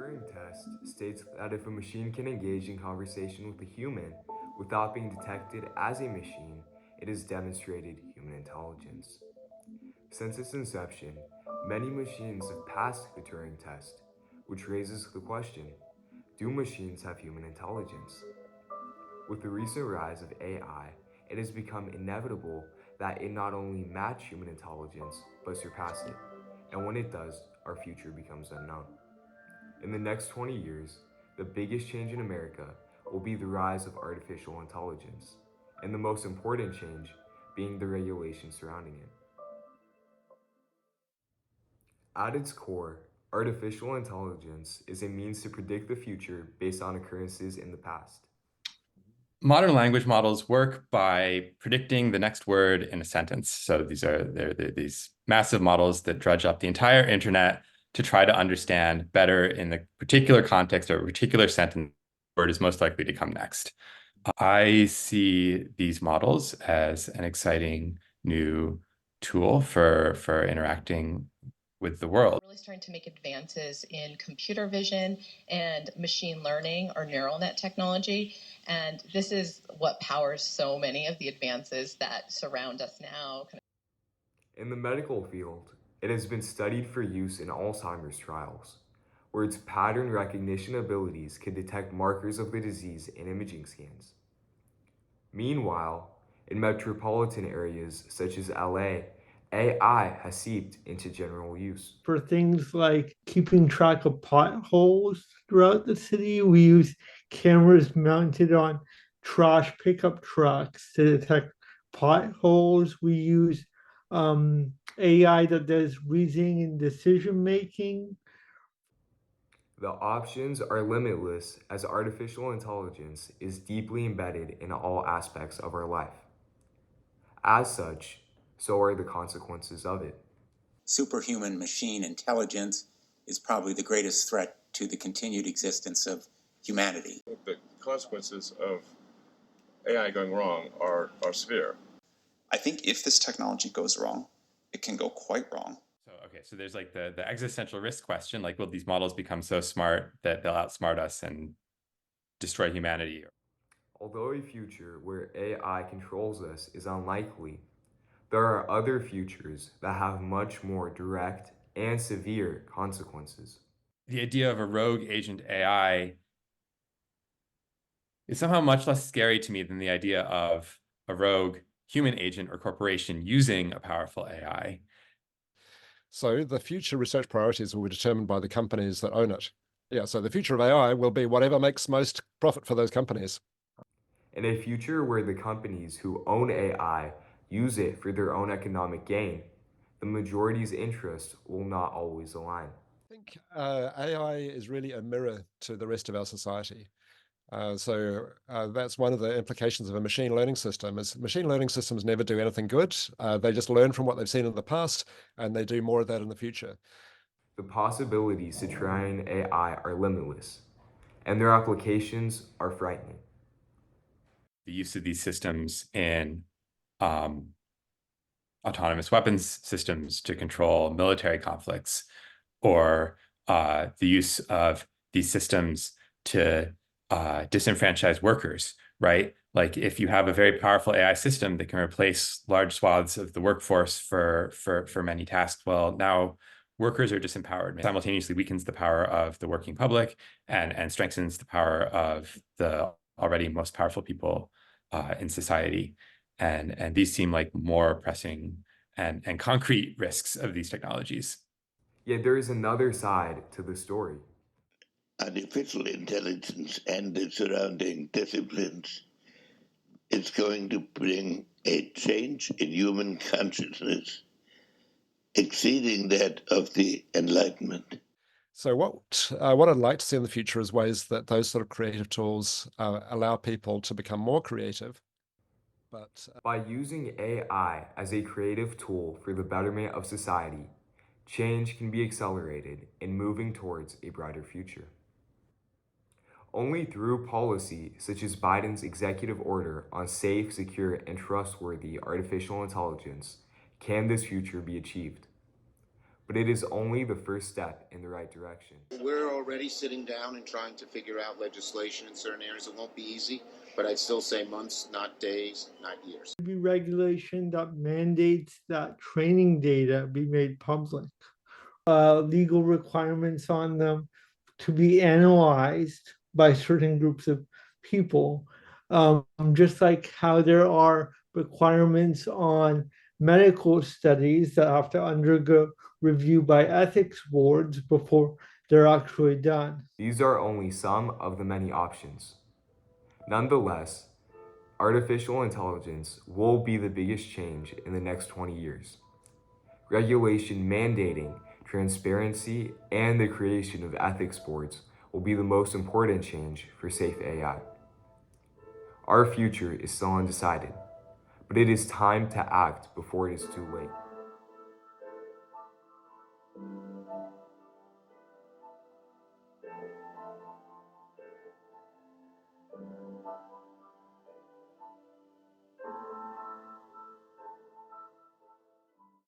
Turing test states that if a machine can engage in conversation with a human without being detected as a machine, it has demonstrated human intelligence. Since its inception, many machines have passed the Turing test, which raises the question, do machines have human intelligence? With the recent rise of AI, it has become inevitable that it not only match human intelligence, but surpass it. And when it does, our future becomes unknown. In the next 20 years, the biggest change in America will be the rise of artificial intelligence, and the most important change being the regulation surrounding it. At its core, artificial intelligence is a means to predict the future based on occurrences in the past. Modern language models work by predicting the next word in a sentence. So they're these massive models that drudge up the entire internet to try to understand better in the particular context or a particular sentence word is most likely to come next. I see these models as an exciting new tool for interacting with the world. Really starting to make advances in computer vision and machine learning or neural net technology. And this is what powers so many of the advances that surround us now. In the medical field, it has been studied for use in Alzheimer's trials, where its pattern recognition abilities can detect markers of the disease in imaging scans. Meanwhile, in metropolitan areas such as LA, AI has seeped into general use. For things like keeping track of potholes throughout the city, we use cameras mounted on trash pickup trucks to detect potholes. We use AI that does reasoning and decision making. The options are limitless as artificial intelligence is deeply embedded in all aspects of our life. As such, so are the consequences of it. Superhuman machine intelligence is probably the greatest threat to the continued existence of humanity. The consequences of AI going wrong are severe. I think if this technology goes wrong, it can go quite wrong. So there's like the existential risk question, like, will these models become so smart that they'll outsmart us and destroy humanity? Although a future where AI controls us is unlikely, there are other futures that have much more direct and severe consequences. The idea of a rogue agent AI is somehow much less scary to me than the idea of a rogue human agent or corporation using a powerful AI. So the future research priorities will be determined by the companies that own it. Yeah, so the future of AI will be whatever makes most profit for those companies. In a future where the companies who own AI use it for their own economic gain, the majority's interests will not always align. I think AI is really a mirror to the rest of our society. So that's one of the implications of a machine learning system is machine learning systems never do anything good. They just learn from what they've seen in the past, and they do more of that in the future. The possibilities to train AI are limitless, and their applications are frightening. The use of these systems in autonomous weapons systems to control military conflicts, or the use of these systems to disenfranchise workers, right? Like if you have a very powerful AI system that can replace large swaths of the workforce for many tasks, well, now workers are disempowered. It simultaneously weakens the power of the working public and strengthens the power of the already most powerful people in society. And these seem like more pressing and concrete risks of these technologies. Yet there is another side to the story. Artificial intelligence and the surrounding disciplines is going to bring a change in human consciousness exceeding that of the Enlightenment. So what I'd like to see in the future is ways that those sort of creative tools allow people to become more creative. But by using AI as a creative tool for the betterment of society, change can be accelerated in moving towards a brighter future. Only through policy such as Biden's executive order on safe, secure, and trustworthy artificial intelligence can this future be achieved. but it is only the first step in the right direction. We're already sitting down and trying to figure out legislation in certain areas. It won't be easy, but I'd still say months, not days, not years. Be regulation that mandates that training data be made public. Legal requirements on them to be analyzed by certain groups of people, just like how there are requirements on medical studies that have to undergo review by ethics boards before they're actually done. These are only some of the many options. Nonetheless, artificial intelligence will be the biggest change in the next 20 years. Regulation mandating transparency and the creation of ethics boards will be the most important change for safe AI. Our future is still undecided, but it is time to act before it is too late.